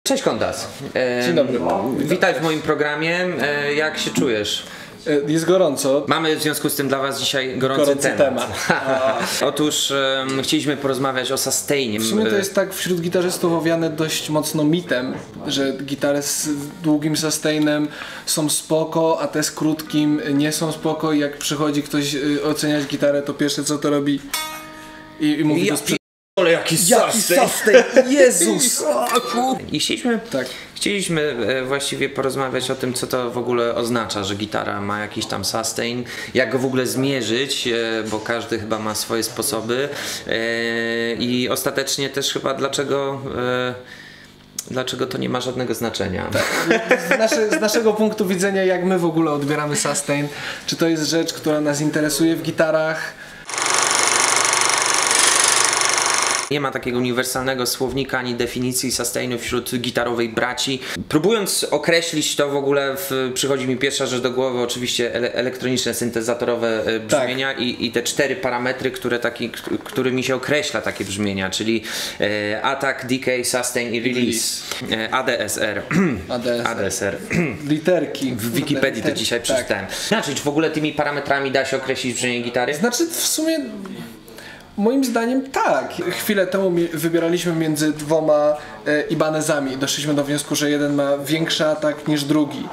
Cześć Kondas. Dzień dobry. Witaj w moim programie. Jak się czujesz? Jest gorąco. Mamy w związku z tym dla Was dzisiaj gorący temat. Otóż chcieliśmy porozmawiać o sustainie. W sumie to jest tak wśród gitarzystów owiane dość mocno mitem, że gitary z długim sustainem są spoko, a te z krótkim nie są spoko i jak przychodzi ktoś oceniać gitarę, to pierwsze co to robi i mówi Ale jaki sustain! Jezus! I chcieliśmy właściwie porozmawiać o tym, co to w ogóle oznacza, że gitara ma jakiś tam sustain, jak go w ogóle zmierzyć, bo każdy chyba ma swoje sposoby i ostatecznie też chyba dlaczego to nie ma żadnego znaczenia. Z naszego punktu widzenia, jak my w ogóle odbieramy sustain, czy to jest rzecz, która nas interesuje w gitarach? Nie ma takiego uniwersalnego słownika ani definicji sustainu wśród gitarowej braci. Próbując określić to w ogóle, przychodzi mi pierwsza rzecz do głowy, oczywiście elektroniczne, syntezatorowe brzmienia i te 4 parametry, którymi się określa takie brzmienia, czyli attack, decay, sustain i release. ADSR. ADSR. Literki. W Wikipedii to dzisiaj przeczytałem. Znaczy, czy w ogóle tymi parametrami da się określić brzmienie gitary? Znaczy, w sumie moim zdaniem tak. Chwilę temu wybieraliśmy między dwoma Ibanezami i doszliśmy do wniosku, że jeden ma większy atak niż drugi.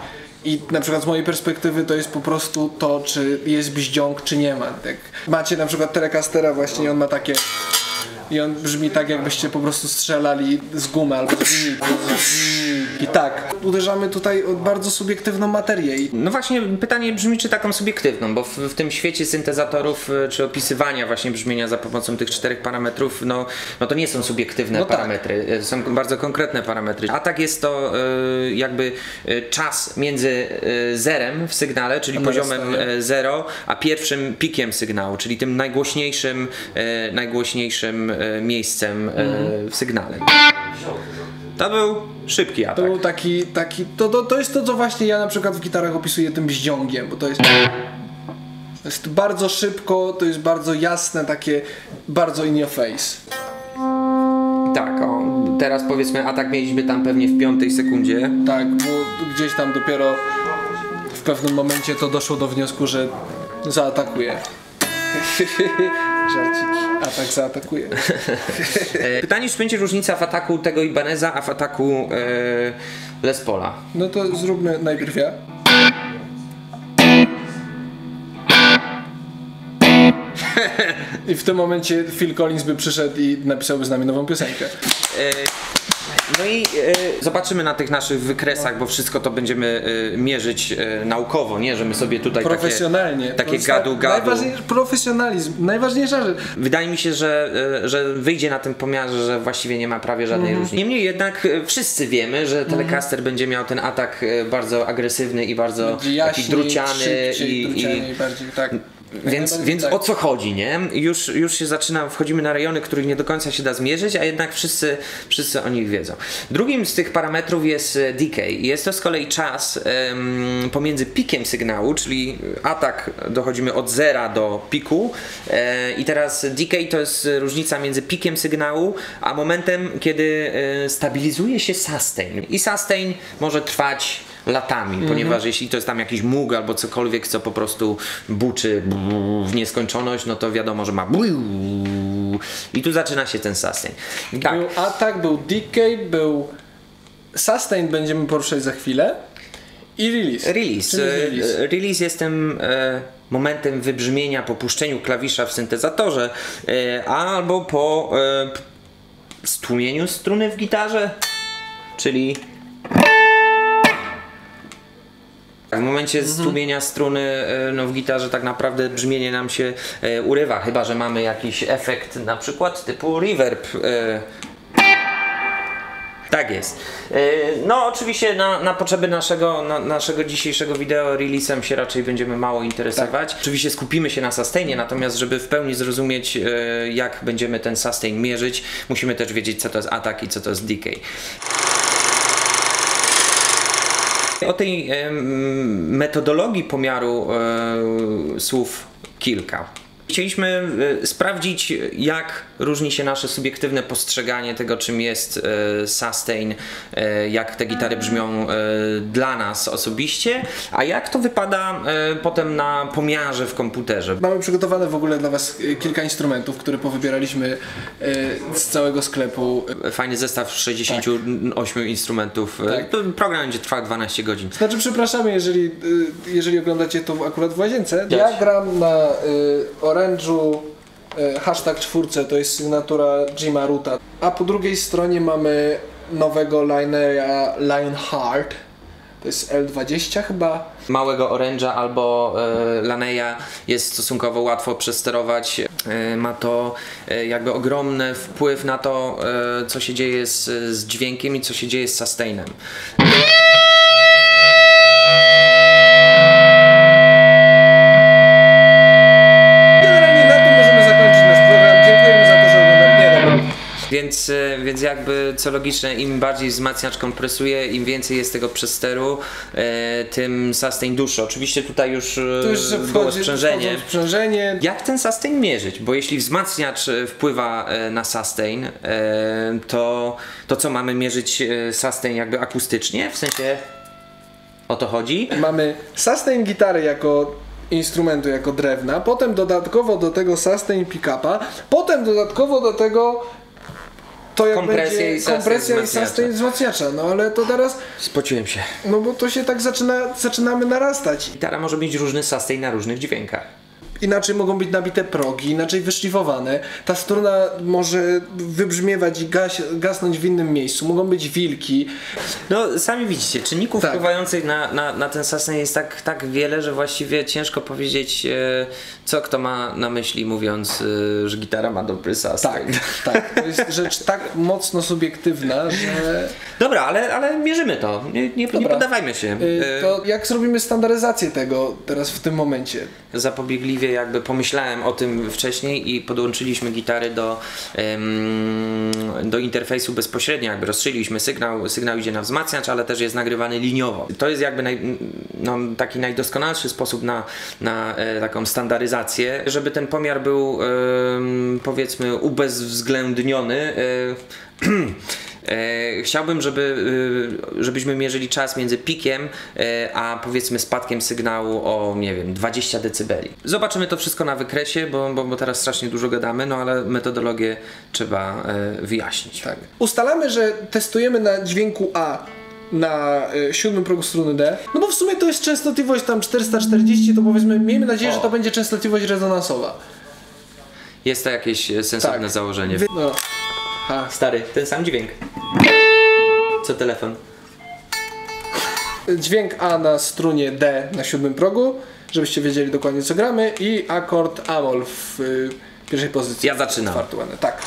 I na przykład z mojej perspektywy to jest po prostu to, czy jest bździąg, czy nie ma. Jak macie na przykład Telecastera właśnie i on ma takie... I on brzmi tak, jakbyście po prostu strzelali z gumy albo z linijki. I tak, uderzamy tutaj o bardzo subiektywną materię. No właśnie, pytanie brzmi, czy taką subiektywną, bo w tym świecie syntezatorów, czy opisywania właśnie brzmienia za pomocą tych 4 parametrów, no to nie są subiektywne parametry, tak. Są bardzo konkretne parametry. Atak jest to jakby czas między zerem w sygnale, czyli poziomem 0, a pierwszym pikiem sygnału, czyli tym najgłośniejszym miejscem w sygnale. To był szybki atak. To był taki to jest to, co właśnie ja na przykład w gitarach opisuję tym bździągiem, bo to jest bardzo szybko, to jest bardzo jasne, takie bardzo in your face. Tak, teraz powiedzmy atak mieliśmy tam pewnie w 5 sekundzie. Tak, bo gdzieś tam dopiero w pewnym momencie to doszło do wniosku, że zaatakuje. Żarciki. Atak zaatakuje. Pytanie, czy będzie różnica w ataku tego Ibaneza, a w ataku Les Paula? No to zróbmy najpierw ja. I w tym momencie Phil Collins by przyszedł i napisałby z nami nową piosenkę. No i zobaczymy na tych naszych wykresach, bo wszystko to będziemy mierzyć naukowo, nie, że my sobie tutaj takie gadu. Profesjonalizm, najważniejsza rzecz. Wydaje mi się, że wyjdzie na tym pomiarze, że właściwie nie ma prawie żadnej różnicy. Niemniej jednak wszyscy wiemy, że Telecaster będzie miał ten atak bardzo agresywny i bardzo taki druciany i bardziej tak. Więc o co chodzi, nie? Już się wchodzimy na rejony, których nie do końca się da zmierzyć, a jednak wszyscy o nich wiedzą. Drugim z tych parametrów jest decay. Jest to z kolei czas pomiędzy pikiem sygnału, czyli atak dochodzimy od 0 do piku i teraz decay to jest różnica między pikiem sygnału, a momentem, kiedy stabilizuje się sustain. I sustain może trwać latami, ponieważ jeśli to jest tam jakiś mógł albo cokolwiek, co po prostu buczy w nieskończoność, no to wiadomo, że ma i tu zaczyna się ten sustain. Tak. Był atak, był decay, był sustain, będziemy poruszać za chwilę, i release. Release jest tym momentem wybrzmienia po puszczeniu klawisza w syntezatorze albo po stłumieniu struny w gitarze, czyli w momencie stłumienia struny w gitarze tak naprawdę brzmienie nam się urywa, chyba że mamy jakiś efekt na przykład typu reverb. Tak jest. No oczywiście na potrzeby naszego dzisiejszego wideo release'em się raczej będziemy mało interesować. Tak. Oczywiście skupimy się na sustainie, natomiast żeby w pełni zrozumieć jak będziemy ten sustain mierzyć, musimy też wiedzieć, co to jest atak i co to jest decay. O tej metodologii pomiaru słów kilka. Chcieliśmy sprawdzić, jak różni się nasze subiektywne postrzeganie tego, czym jest sustain, jak te gitary brzmią dla nas osobiście, a jak to wypada potem na pomiarze w komputerze. Mamy przygotowane w ogóle dla Was kilka instrumentów, które powybieraliśmy z całego sklepu. Fajny zestaw 68 instrumentów. Program będzie trwał 12 godzin. Znaczy, przepraszamy, jeżeli oglądacie to akurat w łazience. Ja gram na Orange'u #4, to jest sygnatura Jima Roota. A po drugiej stronie mamy nowego Lionera Lionheart. To jest L20 chyba. Małego Orange'a albo Laneya jest stosunkowo łatwo przesterować. Ma to jakby ogromny wpływ na to, co się dzieje z dźwiękiem i co się dzieje z sustainem. Więc jakby co logiczne, im bardziej wzmacniacz kompresuje, im więcej jest tego przesteru, tym sustain dłuższy. Oczywiście tutaj już było sprzężenie. Jak ten sustain mierzyć? Bo jeśli wzmacniacz wpływa na sustain, to co, mamy mierzyć sustain jakby akustycznie? W sensie o to chodzi? Mamy sustain gitary jako instrumentu, jako drewna, potem dodatkowo do tego sustain pick-upa, potem dodatkowo do tego to jak kompresja i sustain wzmacniacza, no ale to teraz... Spociłem się. No bo to się tak zaczynamy narastać. Gitara może mieć różny sustain na różnych dźwiękach. Inaczej mogą być nabite progi, inaczej wyszlifowane. Ta struna może wybrzmiewać i gasnąć w innym miejscu. Mogą być wilki. No sami widzicie, czynników wpływających na ten sustain jest tak wiele, że właściwie ciężko powiedzieć, co kto ma na myśli, mówiąc, że gitara ma dobry sustain. Tak. To jest rzecz tak mocno subiektywna, że... Dobra, ale mierzymy to. Nie poddawajmy się. To jak zrobimy standaryzację tego teraz w tym momencie? Zapobiegliwie jakby pomyślałem o tym wcześniej i podłączyliśmy gitary do interfejsu bezpośrednio, jakby rozstrzeliśmy sygnał idzie na wzmacniacz, ale też jest nagrywany liniowo. To jest jakby taki najdoskonalszy sposób na taką standaryzację, żeby ten pomiar był powiedzmy ubezwzględniony. Chciałbym, żebyśmy mierzyli czas między pikiem a powiedzmy spadkiem sygnału o, nie wiem, 20 dB. Zobaczymy to wszystko na wykresie, bo teraz strasznie dużo gadamy, no ale metodologię trzeba wyjaśnić. Tak. Ustalamy, że testujemy na dźwięku A na 7 progu struny D. No bo w sumie to jest częstotliwość tam 440, to powiedzmy, miejmy nadzieję, że to będzie częstotliwość rezonansowa. Jest to jakieś sensowne założenie. Stary, ten sam dźwięk. Co telefon? Dźwięk A na strunie D na 7 progu, żebyście wiedzieli dokładnie co gramy, i akord Amol w pierwszej pozycji. Ja zaczynam. Tak.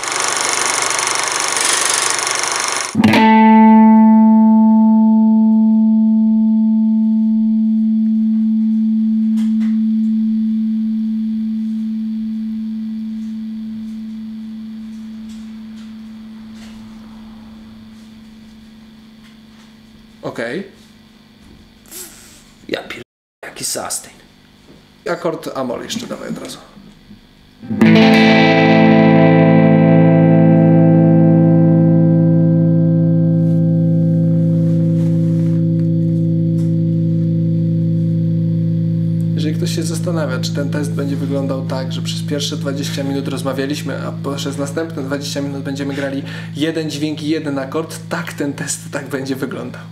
Okej. Ja pierdolę, jaki sustain. Akord Amol jeszcze dawaj od razu. Jeżeli ktoś się zastanawia, czy ten test będzie wyglądał tak, że przez pierwsze 20 minut rozmawialiśmy, a przez następne 20 minut będziemy grali jeden dźwięk i jeden akord, tak ten test tak będzie wyglądał.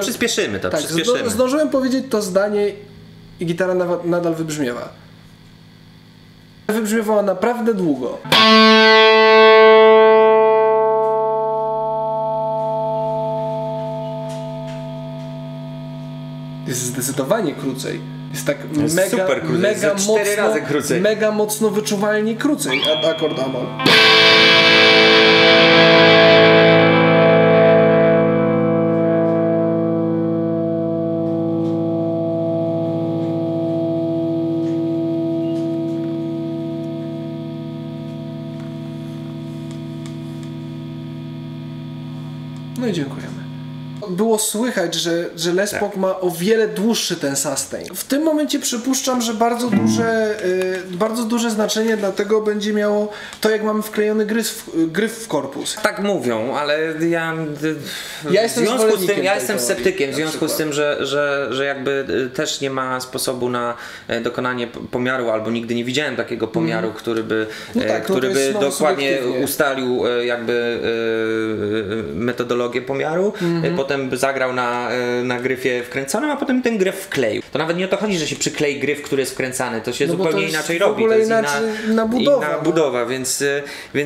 Przyspieszymy to, tak, przyspieszymy. Zdążyłem powiedzieć to zdanie i gitara nadal wybrzmiewa. Wybrzmiewała naprawdę długo. Jest zdecydowanie krócej. Jest tak mega mocno wyczuwalnie krócej akord Amol. No i dziękujemy. było słychać, że Les Paul ma o wiele dłuższy ten sustain. W tym momencie przypuszczam, że bardzo duże znaczenie dlatego będzie miało to, jak mamy wklejony gryf w korpus. Tak mówią, ale ja jestem sceptykiem, w związku z tym, że jakby też nie ma sposobu na dokonanie pomiaru, albo nigdy nie widziałem takiego pomiaru, który by dokładnie ustalił jakby metodologię pomiaru, potem by zagrał na gryfie wkręconym, a potem ten gryf wkleił. To nawet nie o to chodzi, że się przyklei gryf, który jest wkręcany, to się zupełnie inaczej robi. To jest inna budowa, więc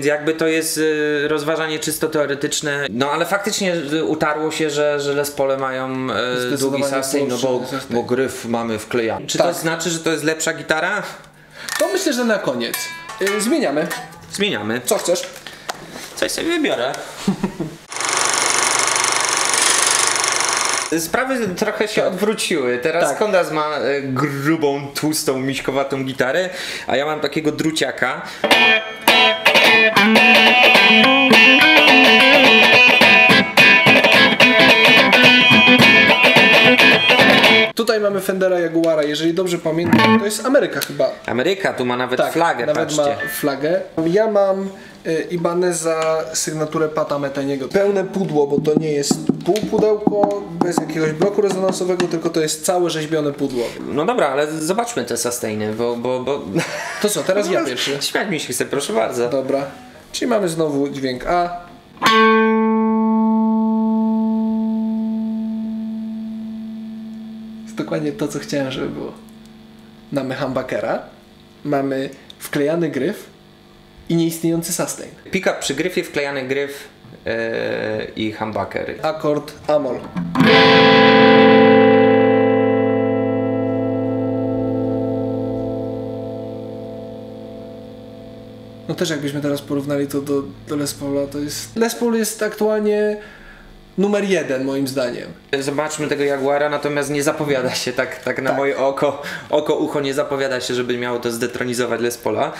jakby to jest rozważanie czysto teoretyczne, no ale faktycznie utarło się, że Les Paule mają długi sustain, no bo gryf mamy wklejany. Czy to znaczy, że to jest lepsza gitara? To myślę, że na koniec. Zmieniamy. Co chcesz? Coś sobie wybiorę. Sprawy trochę się odwróciły. Teraz Kondas ma grubą, tłustą, miśkowatą gitarę, a ja mam takiego druciaka. Tutaj mamy Fendera Jaguara, jeżeli dobrze pamiętam, to jest Ameryka chyba. Ameryka, tu ma nawet flagę, nawet patrzcie. Ma flagę. Ja mam Ibaneza sygnaturę Pata Meteniego. Pełne pudło, bo to nie jest półpudełko bez jakiegoś bloku rezonansowego, tylko to jest całe rzeźbione pudło. No dobra, ale zobaczmy te sustainy, bo... To co, teraz ja pierwszy. Śmiać mi się chce, proszę bardzo. Dobra, czyli mamy znowu dźwięk A. Dokładnie to, co chciałem, żeby było. Mamy humbuckera, mamy wklejany gryf i nieistniejący sustain. Pick-up przy gryfie, wklejany gryf i humbucker. Akord Amol. No też jakbyśmy teraz porównali to do Les Paula, to jest... Les Paul jest aktualnie numer 1 moim zdaniem. Zobaczmy tego Jaguara, natomiast nie zapowiada się tak na moje ucho nie zapowiada się, żeby miało to zdetronizować Les Paula.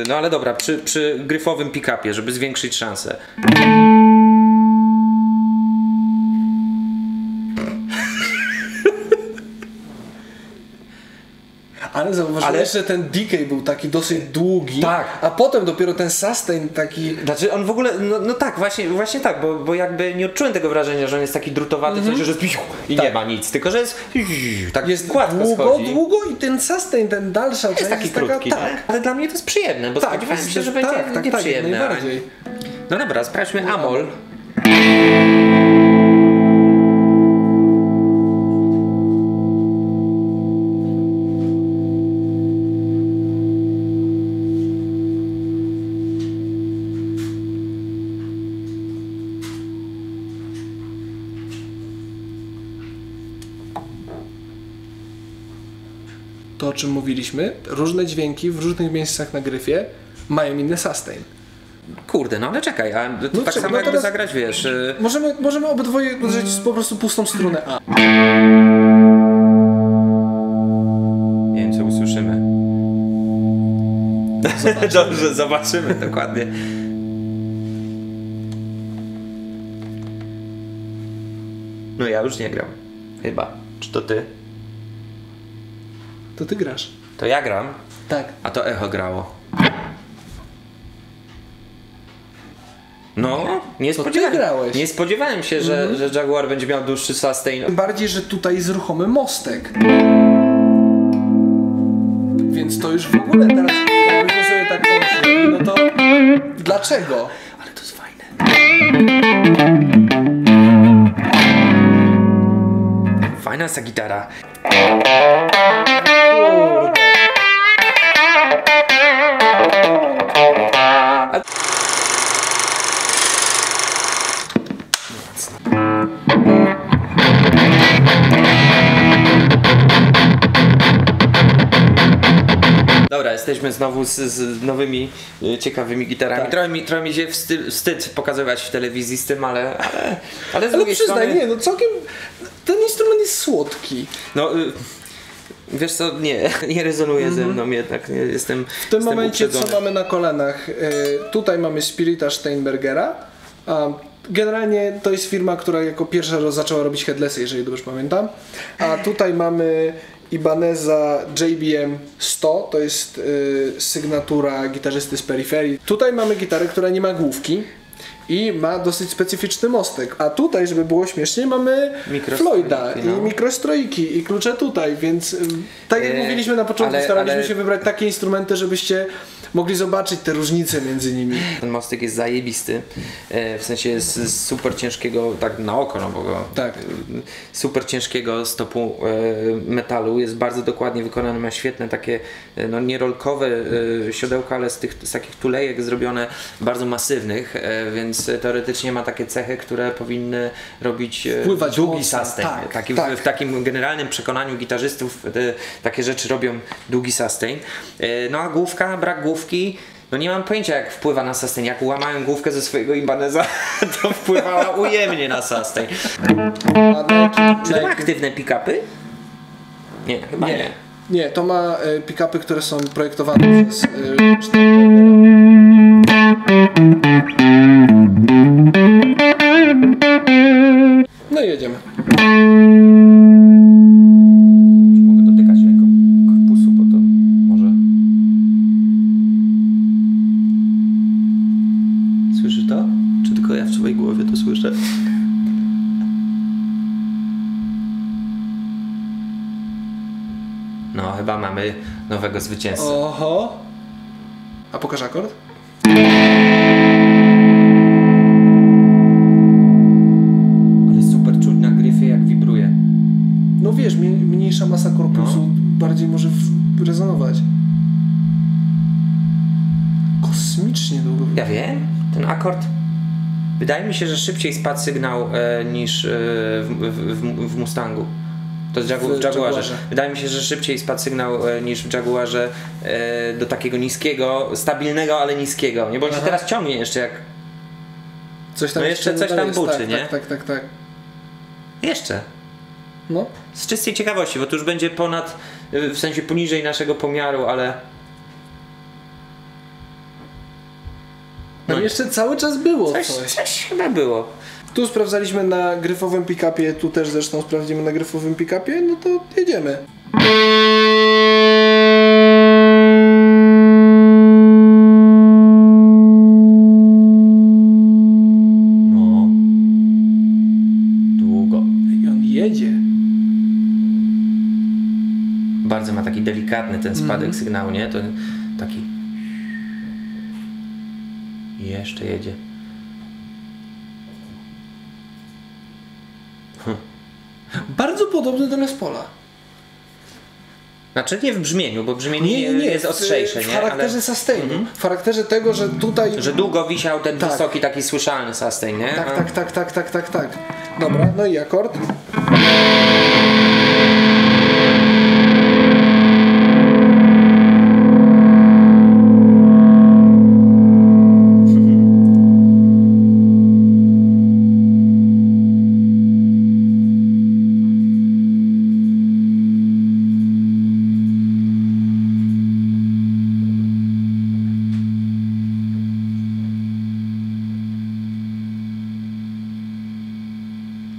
No ale dobra, przy gryfowym pick-upie, żeby zwiększyć szanse. Ale zauważyłeś, że ten decay był taki dosyć długi, a potem dopiero ten sustain taki... Znaczy on w ogóle, no tak, właśnie tak, bo jakby nie odczułem tego wrażenia, że on jest taki drutowaty, coś, że jest i nie ma nic, tylko że jest gładko długo i ten sustain, ten dalsza część jest taki krótki, ale dla mnie to jest przyjemne, bo spodziewałem się, że będzie nieprzyjemne. Najbardziej. No dobra, sprawdźmy Amol. To, o czym mówiliśmy, różne dźwięki w różnych miejscach na gryfie mają inny sustain. Kurde, no ale czekaj, a to tak samo jakby zagrać, wiesz... Możemy obydwoje uderzyć po prostu pustą strunę A. Nie wiem, co usłyszymy. Dobrze, zobaczymy dokładnie. No ja już nie gram. Chyba. Czy to ty? To ty grasz. To ja gram? Tak. A to echo grało. No, nie spodziewałem się, że Jaguar będzie miał dłuższy sustain. Tym bardziej, że tutaj jest ruchomy mostek. Więc to już w ogóle teraz, jakbyśmy sobie tak pomyśleli, no to dlaczego? Ale to jest fajne. Fajna jest ta gitara. Dobra, jesteśmy znowu z nowymi, ciekawymi gitarami. Tak. Trochę mi się wstyd pokazywać w telewizji z tym, ale z drugiej przyznaj, strony... nie, no całkiem... Ten instrument jest słodki. No, wiesz co, nie rezonuje ze mną jednak, jestem w tym momencie uprzedzony. Co mamy na kolanach? Tutaj mamy Spirita Steinbergera, a generalnie to jest firma, która jako pierwsza zaczęła robić headlessy, jeżeli dobrze pamiętam. A tutaj mamy Ibaneza JBM 100, to jest sygnatura gitarzysty z peryferii. Tutaj mamy gitarę, która nie ma główki i ma dosyć specyficzny mostek. A tutaj, żeby było śmiesznie, mamy Floyda i mikrostroiki i klucze tutaj, więc tak jak mówiliśmy na początku, staraliśmy się wybrać takie instrumenty, żebyście mogli zobaczyć te różnice między nimi. Ten mostek jest zajebisty, w sensie jest z super ciężkiego, tak na oko, no bo go, super ciężkiego stopu metalu, jest bardzo dokładnie wykonany, ma świetne takie, no nie rolkowe siodełka, ale z takich tulejek zrobione, bardzo masywnych, więc teoretycznie ma takie cechy, które powinny robić długi sustain. W takim generalnym przekonaniu gitarzystów takie rzeczy robią długi sustain. No a główka, brak główki, no nie mam pojęcia jak wpływa na sustain. Jak łamałem główkę ze swojego Ibaneza, to wpływała ujemnie na sustain. Czy to ma aktywne pick-upy? Nie, chyba nie. Nie, to ma pick-upy, które są projektowane przez No i jedziemy. Mogę dotykać ręką korpusu, bo to może... Słyszy to? Czy tylko ja w swojej głowie to słyszę? No, chyba mamy nowego zwycięzcę. Oho. A pokaż akord? Ale super czuć na gryfie, jak wibruje. No wiesz, mniejsza masa korpusu bardziej może rezonować. Kosmicznie długo. Ja wiem, ten akord. Wydaje mi się, że szybciej spadł sygnał niż w Mustangu. To jest w Jaguarze. Wydaje mi się, że szybciej spadł sygnał niż w Jaguarze do takiego niskiego, stabilnego, ale niskiego. Nie, bo on się teraz ciągnie jeszcze jak... Coś tam no jeszcze coś tam buczy, tak, nie? Tak. Jeszcze. No. Z czystej ciekawości, bo to już będzie ponad, w sensie poniżej naszego pomiaru, ale... No jeszcze cały czas było coś chyba było. Tu sprawdzaliśmy na gryfowym pick-upie, tu też zresztą sprawdzimy na gryfowym pick-upie, no to jedziemy. No. Długo. I on jedzie. Bardzo ma taki delikatny ten spadek sygnału, nie? To taki... Jeszcze jedzie. Bardzo podobny do Les Paula. Znaczy nie w brzmieniu, bo brzmienie jest ostrzejsze. W charakterze sustainu. W charakterze tego, że tutaj... Że długo wisiał ten wysoki, taki słyszalny sustain, nie? Tak. Dobra, no i akord.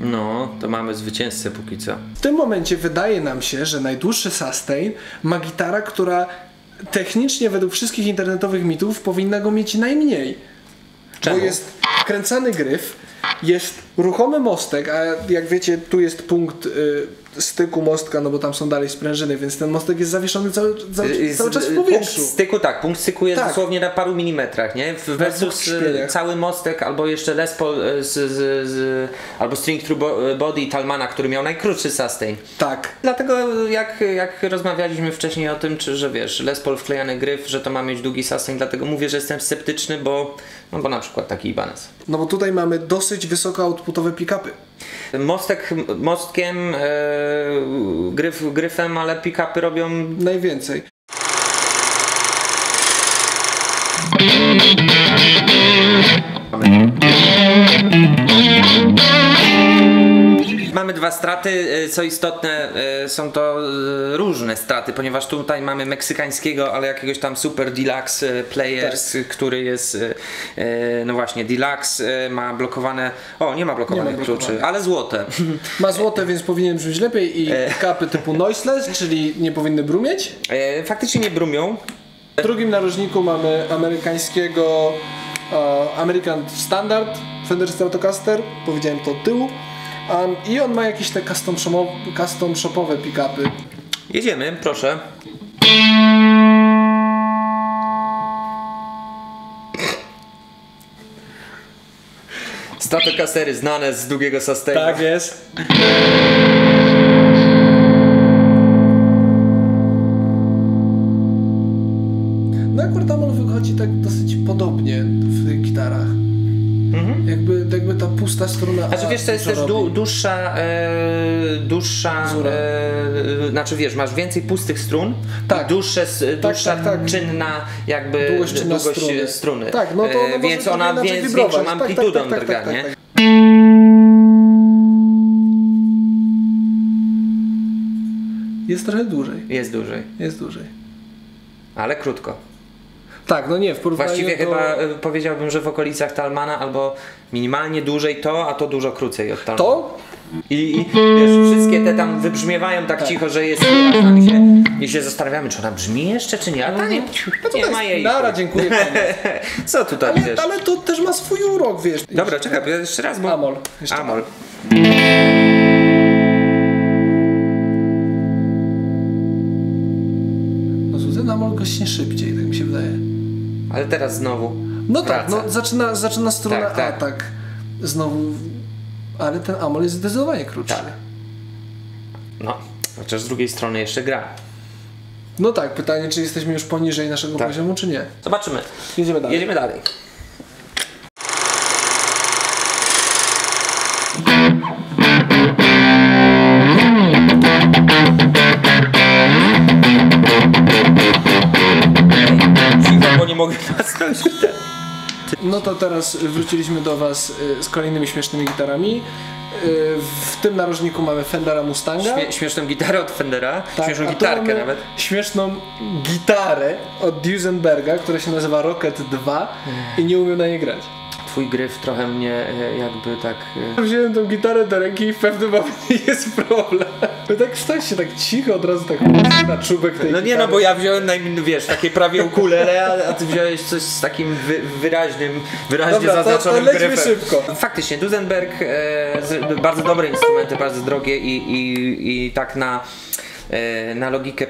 No, to mamy zwycięzcę póki co. W tym momencie wydaje nam się, że najdłuższy sustain ma gitara, która technicznie według wszystkich internetowych mitów powinna go mieć najmniej. Czemu? Bo jest wkręcany gryf, jest ruchomy mostek, a jak wiecie, tu jest punkt styku mostka, no bo tam są dalej sprężyny, więc ten mostek jest zawieszony cały czas w powietrzu. Punkt styku jest dosłownie na paru milimetrach, nie? Versus cały mostek, albo jeszcze Les Paul albo String Through Body Talmana, który miał najkrótszy sustain. Tak. Dlatego jak rozmawialiśmy wcześniej o tym, że wiesz, Les Paul wklejany gryf, że to ma mieć długi sustain, dlatego mówię, że jestem sceptyczny, bo na przykład taki Ibanez. No bo tutaj mamy dosyć wysoko outputowe pick-upy. Mostkiem, gryfem, ale pick-upy robią najwięcej. mamy dwa straty, co istotne, są to różne straty, ponieważ tutaj mamy meksykańskiego, ale jakiegoś tam Super Deluxe Players, który jest, no właśnie, Deluxe, ma blokowane, nie ma blokowanych kluczy, ale złote. Ma złote, więc powinien brzmieć lepiej i kapy typu noiseless, czyli nie powinny brumieć. Faktycznie nie brumią. W drugim narożniku mamy amerykańskiego American Standard Fender Stratocaster, powiedziałem to od tyłu. I on ma jakieś te custom shopowe pick-upy. Jedziemy, proszę. Stratocastery znane z długiego sustainu. Tak jest. No akurat tam on wychodzi tak dosyć podobnie w tych gitarach. Jakby ta pusta struna. Znaczy wiesz, to jest też dłuższa, znaczy wiesz, masz więcej pustych strun, tak. dłuższa czynna jakby długość struny. Tak, no to więc ona z większą amplitudą drga, nie? Jest trochę dłużej. Jest dłużej. Ale krótko. Tak, no nie, w porównaniu właściwie chyba powiedziałbym, że w okolicach Talmana albo minimalnie dłużej to, a to dużo krócej od Talmana. To? I wiesz, wszystkie te tam wybrzmiewają tak cicho, że jest i się zastanawiamy, czy ona brzmi jeszcze, czy nie, a ta nie ma jej. Nara, dziękuję panu. Co tutaj wiesz? Ale to też ma swój urok, wiesz. Dobra, czekaj, jeszcze raz, bo... Amol. Amol. No ten Amol gośnie szybciej, tak mi się wydaje. Ale teraz znowu. No tak, no zaczyna struna tak. Znowu. Ale ten Amol jest zdecydowanie krótszy. Tak. No, chociaż z drugiej strony jeszcze gra. No tak, pytanie, czy jesteśmy już poniżej naszego poziomu, czy nie? Zobaczymy. Jedziemy dalej. Cicho, bo nie mogę nastroić. No to teraz wróciliśmy do Was z kolejnymi śmiesznymi gitarami. W tym narożniku mamy Fendera Mustanga. Śmieszną gitarę od Fendera, śmieszną a gitarkę nawet. Śmieszną gitarę od Duesenberga, która się nazywa Rocket 2 i nie umiem na niej grać. Twój gryf trochę mnie jakby tak... Wziąłem tą gitarę do ręki i w pewnym momencie jest problem. No tak stać się tak cicho, od razu tak na czubek tej No gitary. nie, no bo ja wziąłem wiesz, takie prawie ukulele, a ty wziąłeś coś z takim wyraźnie zaznaczonym gryfem. Szybko. Faktycznie, Duesenberg, bardzo dobre instrumenty, bardzo drogie i tak na logikę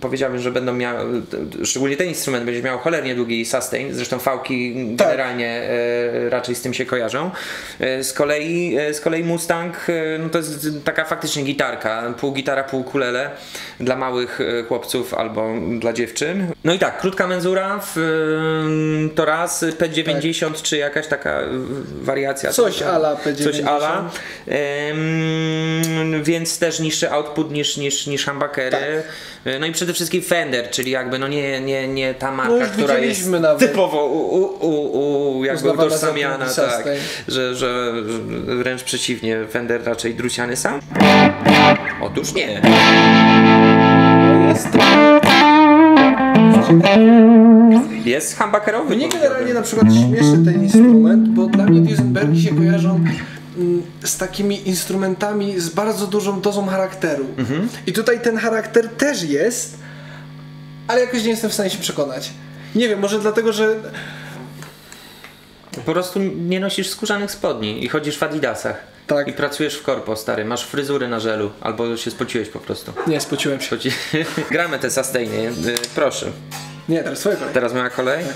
powiedziałbym, że będą miały, szczególnie ten instrument będzie miał cholernie długi sustain, zresztą fałki generalnie raczej z tym się kojarzą. Z kolei Mustang no to jest taka faktycznie gitarka, pół gitara, pół ukulele dla małych chłopców albo dla dziewczyn. No i tak, krótka menzura to raz, P90 czy jakaś taka wariacja. Coś ala P90. Coś ala. Więc też niższy output niż humbuckery. Tak. No i przede wszystkim Fender, czyli jakby no nie ta marka, która jest typowo jakby utożsamiana, tak, że wręcz przeciwnie, Fender raczej druciany sam. Otóż nie. Jest humbuckerowy. Mnie generalnie na przykład śmieszy ten instrument, bo dla mnie Duesenbergi się kojarzą z takimi instrumentami z bardzo dużą dozą charakteru. I tutaj ten charakter też jest, ale jakoś nie jestem w stanie się przekonać. Nie wiem, może dlatego, że... Po prostu nie nosisz skórzanych spodni i chodzisz w adidasach. Tak. I pracujesz w korpo, stary. Masz fryzury na żelu, albo się spociłeś po prostu. Nie, spociłem się. Gramy te sustainy, proszę. Nie, teraz twoja kolej. Teraz moja kolej? Tak.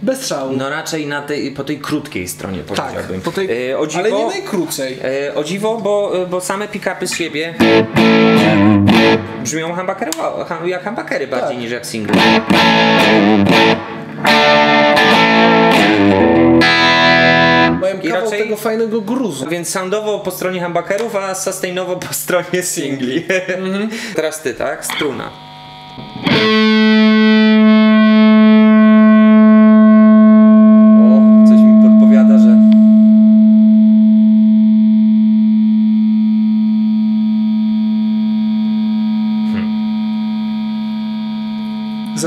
Bez szału. No raczej po tej krótkiej stronie powiedziałbym. Po tej, o dziwo, ale nie najkrócej. O dziwo, bo same pick-upy z siebie brzmią jak humbuckery bardziej niż jak single. Mają kawał tego fajnego gruzu. Więc soundowo po stronie humbuckerów, a sustainowo po stronie singli. Teraz ty, tak? Struna.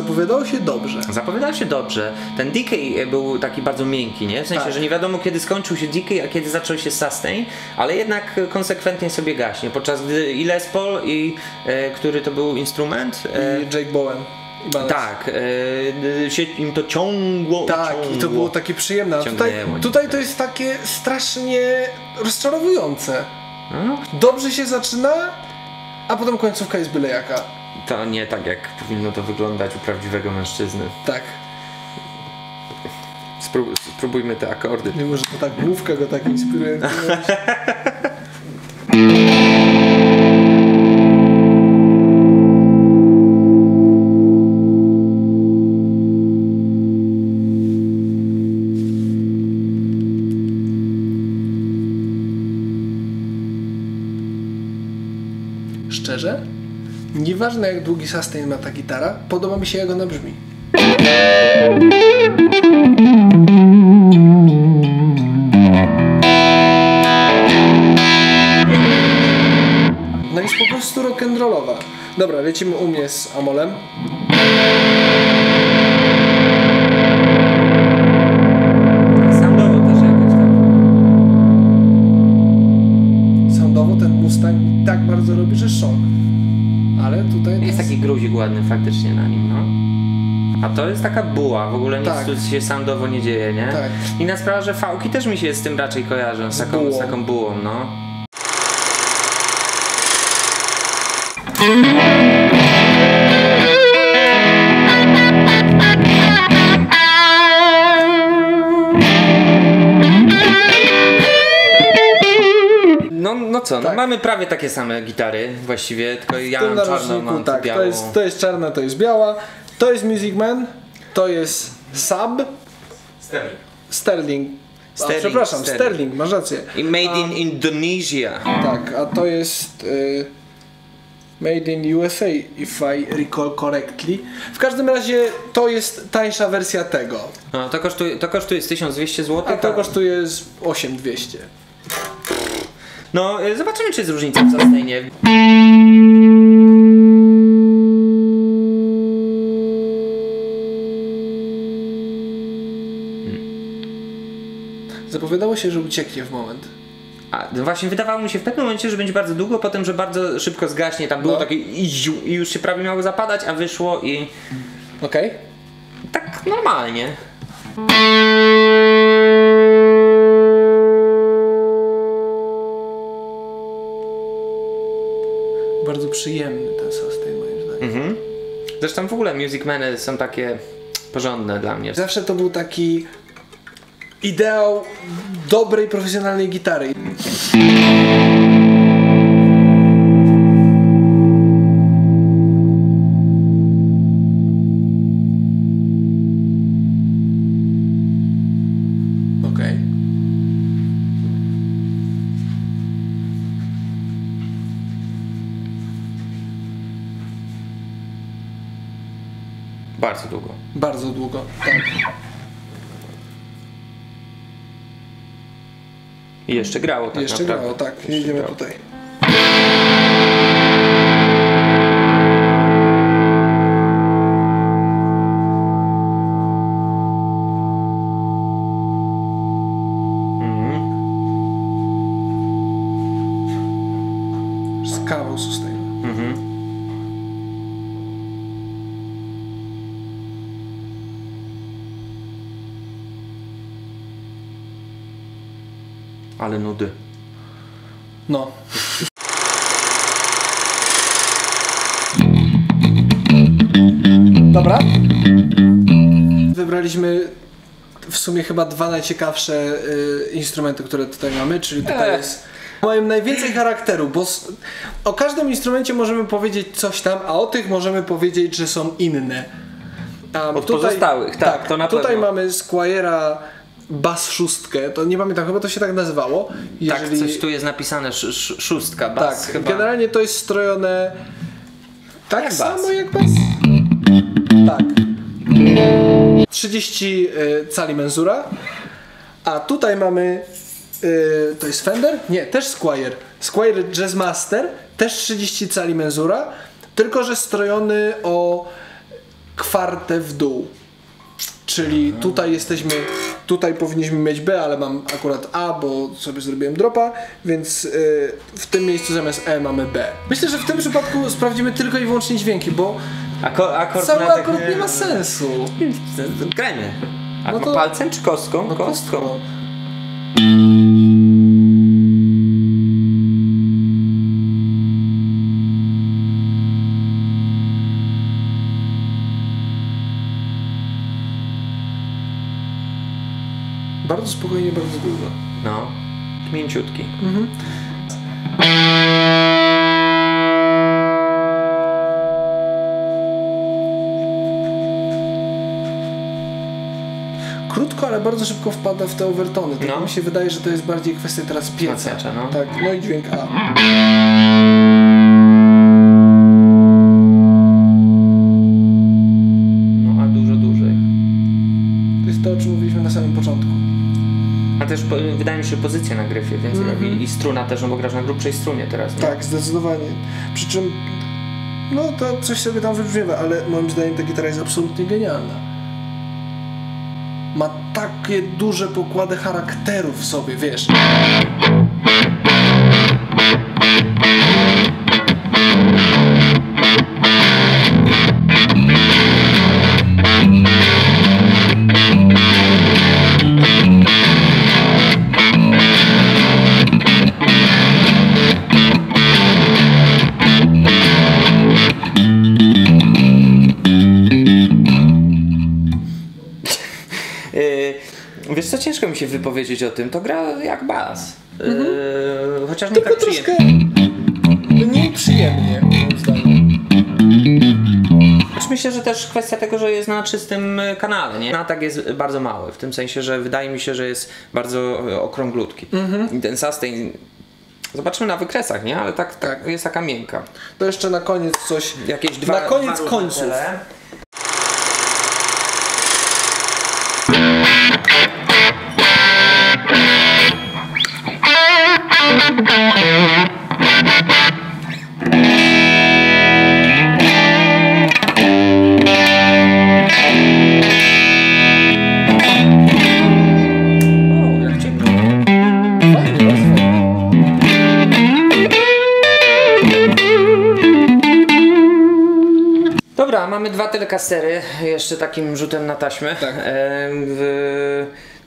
zapowiadało się dobrze. Zapowiadał się dobrze. Ten decay był taki bardzo miękki, nie? W sensie, Tak. że nie wiadomo kiedy skończył się decay, a kiedy zaczął się sustain, ale jednak konsekwentnie sobie gaśnie. Podczas gdy i Les Paul który to był instrument? I Jake Bowen. Tak, się im to ciągło. Tak, i to było takie przyjemne. Tutaj to jest takie strasznie rozczarowujące. Dobrze się zaczyna, a potem końcówka jest byle jaka. To nie tak jak powinno to wyglądać u prawdziwego mężczyzny. Tak. Spróbujmy te akordy. Nie może to tak główka go tak inspiruje. Szczerze? Nieważne jak długi sustain ma ta gitara, podoba mi się jak ona brzmi. No jest po prostu rock'n'rollowa. Dobra, lecimy u mnie z Amolem. Soundowo też jakoś tak. Soundowo ten Mustang tak bardzo robi, że szok. Ale tutaj... Jest taki gruzik ładny faktycznie na nim, no. A to jest taka buła, w ogóle nic Tak. tu się soundowo nie dzieje, nie? Tak. Inna sprawa, że fałki też mi się z tym raczej kojarzą, z taką bułą, no. No co, Tak. no mamy prawie takie same gitary właściwie, tylko ja mam czarną, mam tak, białą. to jest czarna, to jest biała. To jest Music Man, to jest Sub, Sterling. Przepraszam, Sterling, masz rację. I made in Indonesia. Tak, a to jest Made in USA, if I recall correctly. W każdym razie to jest tańsza wersja tego. No, to kosztuje 1200 zł. A to kosztuje 8200. No, zobaczymy czy jest różnica w sustainie. Zapowiadało się, że ucieknie w moment. A właśnie wydawało mi się w pewnym momencie, że będzie bardzo długo, potem, że bardzo szybko zgaśnie. Tam było takie i już się prawie miało zapadać, a wyszło i Okej? tak normalnie. Bardzo przyjemny ten sustain moim zdaniem. Zresztą w ogóle Music Many są takie porządne dla mnie. Zawsze to był taki ideał dobrej, profesjonalnej gitary. Okej. Bardzo długo. Bardzo długo. Tak. I jeszcze grało tak Jeszcze naprawdę. grało, tak. Jeszcze Jedziemy grało. tutaj. Z kawał sustainu. Ale nudy. No. Dobra. Wybraliśmy w sumie chyba dwa najciekawsze instrumenty, które tutaj mamy, czyli tutaj jest... Mają najwięcej charakteru, bo o każdym instrumencie możemy powiedzieć coś tam, a o tych możemy powiedzieć, że są inne. Od pozostałych, tak, to na tutaj pewno. mamy Squire'a Bass 6, to nie pamiętam, chyba to się tak nazywało. Tak, coś tu jest napisane, szóstka, bas Tak, chyba. generalnie to jest strojone tak jak samo bas. jak bas. Tak. 30 cali menzura. A tutaj mamy to jest Fender? Nie, też Squier. Squier Jazzmaster, też 30 cali menzura, tylko że strojony o kwartę w dół. Czyli tutaj powinniśmy mieć B, ale mam akurat A, bo sobie zrobiłem dropa, więc w tym miejscu zamiast E mamy B. Myślę, że w tym przypadku sprawdzimy tylko i wyłącznie dźwięki, bo cały akord nie ma sensu. Grajmy. A No to... palcem czy kostką? No kostką. Bardzo spokojnie, bardzo dużo. No, mięciutki. Krótko, ale bardzo szybko wpada w te overtony. Tak No. mi się wydaje, że to jest bardziej kwestia teraz pieca. Wzmacniacza, no. Tak, no i dźwięk A. No, a dużo dłużej. To jest to, o czym mówiliśmy na samym początku. A też wydaje mi się pozycja na gryfie, więc i struna też, no bo grasz na grubszej strunie teraz, nie? Tak, zdecydowanie. Przy czym, no to coś sobie tam wybrzmiewa, ale moim zdaniem ta gitara jest absolutnie genialna. Ma takie duże pokłady charakteru w sobie, wiesz. Wiesz co, ciężko mi się wypowiedzieć o tym, to gra jak bas. Chociaż nie Tylko tak troszkę przyjemnie. mniej przyjemnie, moim zdaniem. Myślę, że też kwestia tego, że jest na czystym kanale, nie? Atak jest bardzo mały, w tym sensie, że wydaje mi się, że jest bardzo okrąglutki. I ten sustain, zobaczymy na wykresach, nie? Ale tak jest taka miękka. To jeszcze na koniec coś, Jakieś na koniec końców. Jak ciepło. Dobra, mamy dwa telecastery, jeszcze takim rzutem na taśmę. Tak.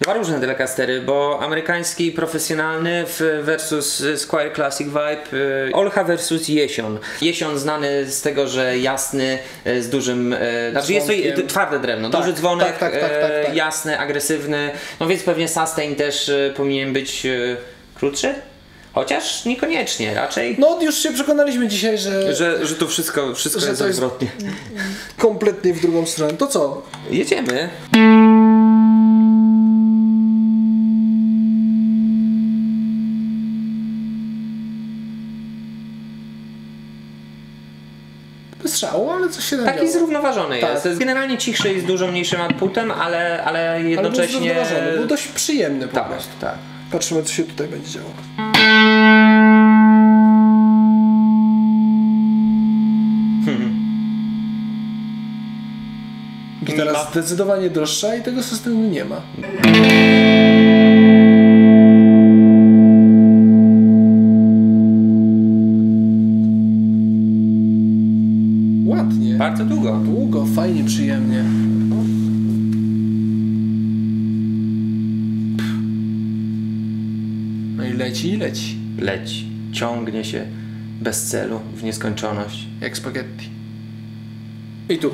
Dwa różne telecastery, bo amerykański profesjonalny versus Squier Classic Vibe, Olcha versus Jesion. Jesion znany z tego, że jasny, z dużym, znaczy jest to twarde drewno, Tak, duży dzwonek, tak. jasny, agresywny, no więc pewnie sustain też powinien być krótszy? Chociaż niekoniecznie, raczej. No już się przekonaliśmy dzisiaj, Że to wszystko że jest to jest odwrotnie. kompletnie w drugą stronę. To co? Jedziemy. Bez szału, ale coś się tam Taki działo. zrównoważony Tak. jest. Generalnie cichszy jest dużo mniejszym outputem, ale Ale był jednocześnie... zrównoważony, był dość przyjemny po Tak, prostu. tak. Patrzymy, co się tutaj będzie działo. Gitara Mima. zdecydowanie droższa i tego systemu nie ma. Ładnie. Bardzo długo. Długo, fajnie, przyjemnie. No i leci i leci. Leci. Ciągnie się bez celu w nieskończoność. Jak spaghetti. I tu.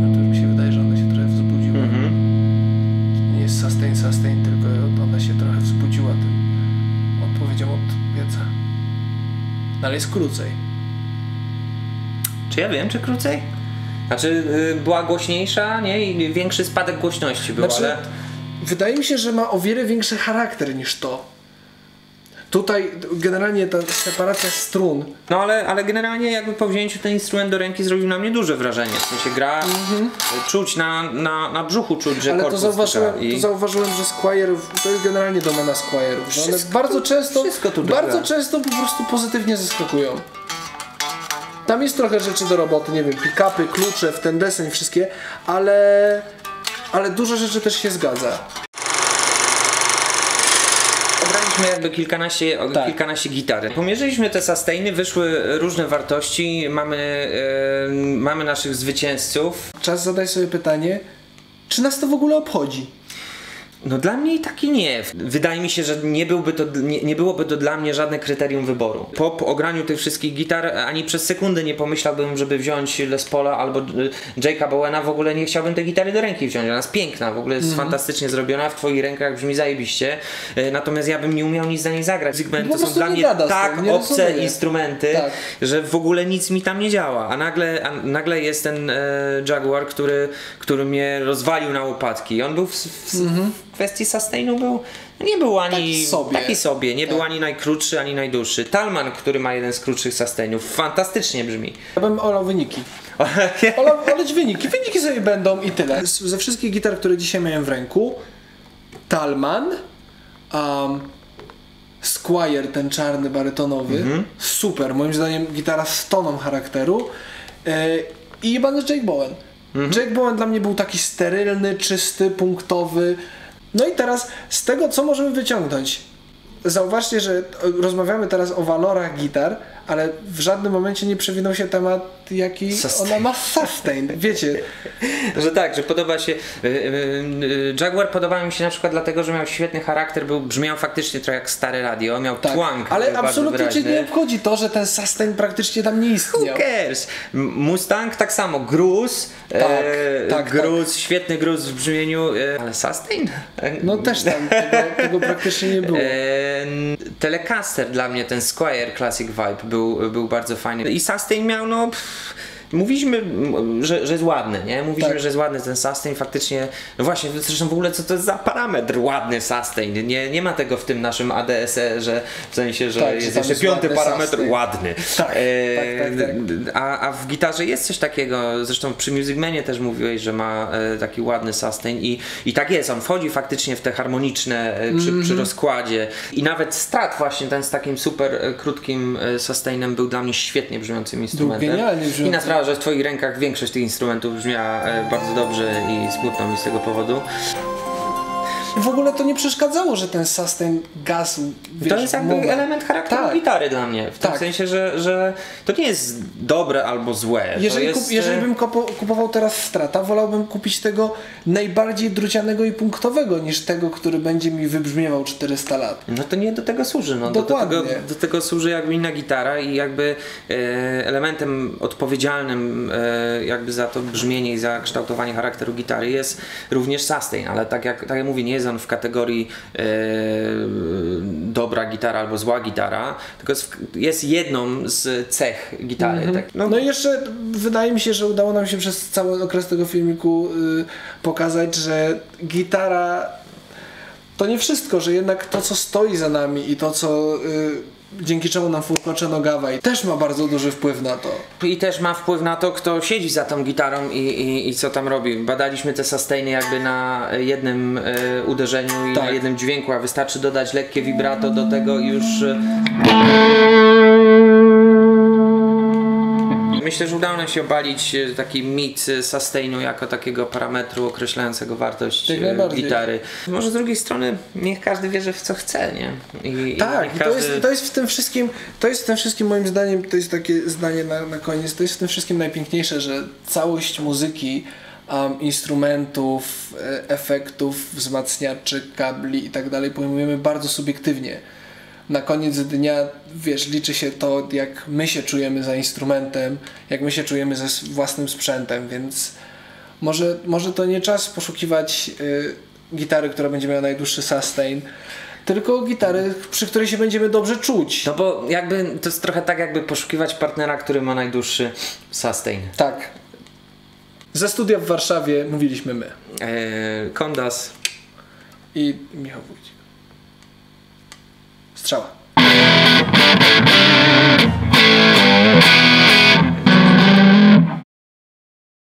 A to już mi się wydaje, że ona się trochę wzbudziła. Nie jest sustain, tylko ona się trochę wzbudziła tym odpowiedzią od pieca. No ale jest krócej. Czy ja wiem, czy krócej? Znaczy była głośniejsza, nie? I większy spadek głośności był, Znaczy, ale... wydaje mi się, że ma o wiele większy charakter niż to. Tutaj generalnie ta separacja strun. No ale generalnie jakby po wzięciu ten instrument do ręki zrobił na mnie duże wrażenie. W sensie gra, czuć na brzuchu, czuć, że Ale korpus to zauważyłem, że Squire'ów, to jest generalnie domena Squire'ów. Że one bardzo często po prostu pozytywnie zaskakują. Tam jest trochę rzeczy do roboty, nie wiem, pick-upy, klucze, w ten deseń, wszystkie, ale dużo rzeczy też się zgadza. Obraliśmy jakby kilkanaście gitar. Pomierzyliśmy te sustainy, wyszły różne wartości, mamy naszych zwycięzców. Czas zadać sobie pytanie, czy nas to w ogóle obchodzi? No dla mnie i tak i nie. Wydaje mi się, że nie byłoby to dla mnie żadne kryterium wyboru. Po ograniu tych wszystkich gitar ani przez sekundę nie pomyślałbym, żeby wziąć Les Paula albo Jake'a Bowena. W ogóle nie chciałbym tej gitary do ręki wziąć. Ona jest piękna, w ogóle jest fantastycznie zrobiona, w twoich rękach brzmi zajebiście. Natomiast ja bym nie umiał nic za niej zagrać. To są dla mnie tak obce instrumenty, że w ogóle nic mi tam nie działa. A nagle jest ten Jaguar, który mnie rozwalił na łopatki. On był w kwestii sustainu nie był ani taki sobie, nie był ani najkrótszy, ani najdłuższy. Talman, który ma jeden z krótszych sustainów, fantastycznie brzmi. Ja bym olał wyniki. Oleć wyniki. Wyniki sobie będą i tyle. Ze wszystkich gitar, które dzisiaj miałem w ręku, Talman, Squier, ten czarny, barytonowy, super, moim zdaniem gitara z toną charakteru, i jebany Jake Bowen. Jake Bowen dla mnie był taki sterylny, czysty, punktowy. No i teraz z tego, co możemy wyciągnąć, zauważcie, że rozmawiamy teraz o walorach gitar, ale w żadnym momencie nie przewinął się temat, jaki ona ma sustain. Wiecie, że tak, że podoba się Jaguar podoba mi się na przykład dlatego, że miał świetny charakter, brzmiał faktycznie trochę jak stare radio, miał twang. Ale absolutnie cię nie obchodzi to, że ten sustain praktycznie tam nie istniał. Who cares? Mustang tak samo, gruz, świetny gruz w brzmieniu, ale sustain? No też tam, tego praktycznie nie było. Telecaster dla mnie, ten Squier Classic Vibe był bardzo fajny i sustain miał mówiliśmy, że jest ładny, nie? Mówiliśmy, że jest ładny ten sustain, faktycznie, no właśnie, zresztą w ogóle co to jest za parametr ładny sustain, nie ma tego w tym naszym ADS-e, że w sensie, że jest jeszcze piąty parametr sustain. Ładny. A w gitarze jest coś takiego, zresztą przy Music Manie też mówiłeś, że ma taki ładny sustain i tak jest, on wchodzi faktycznie w te harmoniczne przy rozkładzie i nawet Strat właśnie ten z takim super krótkim sustainem był dla mnie świetnie brzmiącym instrumentem. Był genialnie brzmiący. Że w twoich rękach większość tych instrumentów brzmiała bardzo dobrze i smutno mi z tego powodu. W ogóle to nie przeszkadzało, że ten sustain gasł. To jest jakby element charakteru gitary dla mnie. W tym sensie, że to nie jest dobre albo złe. Jeżeli bym kupował teraz Strata, wolałbym kupić tego najbardziej drucianego i punktowego niż tego, który będzie mi wybrzmiewał 400 lat. No to nie do tego służy. No. Dokładnie. Do tego służy jakby inna gitara i jakby elementem odpowiedzialnym jakby za to brzmienie i za kształtowanie charakteru gitary jest również sustain, ale tak jak mówię, nie jest on w kategorii dobra gitara albo zła gitara, tylko jest jedną z cech gitary. Tak? No i jeszcze wydaje mi się, że udało nam się przez cały okres tego filmiku pokazać, że gitara to nie wszystko, że jednak to, co stoi za nami i to, co dzięki czemu nam furkocze nogawaj, też ma bardzo duży wpływ na to. I też ma wpływ na to, kto siedzi za tą gitarą i co tam robi. Badaliśmy te sustainy jakby na jednym uderzeniu i na jednym dźwięku, a wystarczy dodać lekkie vibrato do tego i już... Myślę, że udało nam się obalić taki mit sustainu jako takiego parametru określającego wartość gitary. Może z drugiej strony niech każdy wierzy w co chce, nie? To jest w tym wszystkim moim zdaniem, to jest takie zdanie na koniec, to jest w tym wszystkim najpiękniejsze, że całość muzyki, instrumentów, efektów, wzmacniaczy, kabli i tak dalej pojmujemy bardzo subiektywnie. Na koniec dnia, wiesz, liczy się to, jak my się czujemy za instrumentem, jak my się czujemy ze własnym sprzętem, więc może to nie czas poszukiwać gitary, która będzie miała najdłuższy sustain, tylko gitary, przy której się będziemy dobrze czuć. No bo jakby to jest trochę tak, jakby poszukiwać partnera, który ma najdłuższy sustain. Tak. Ze studia w Warszawie mówiliśmy my. Kondas i Michał Wójcik. Strzała. Thank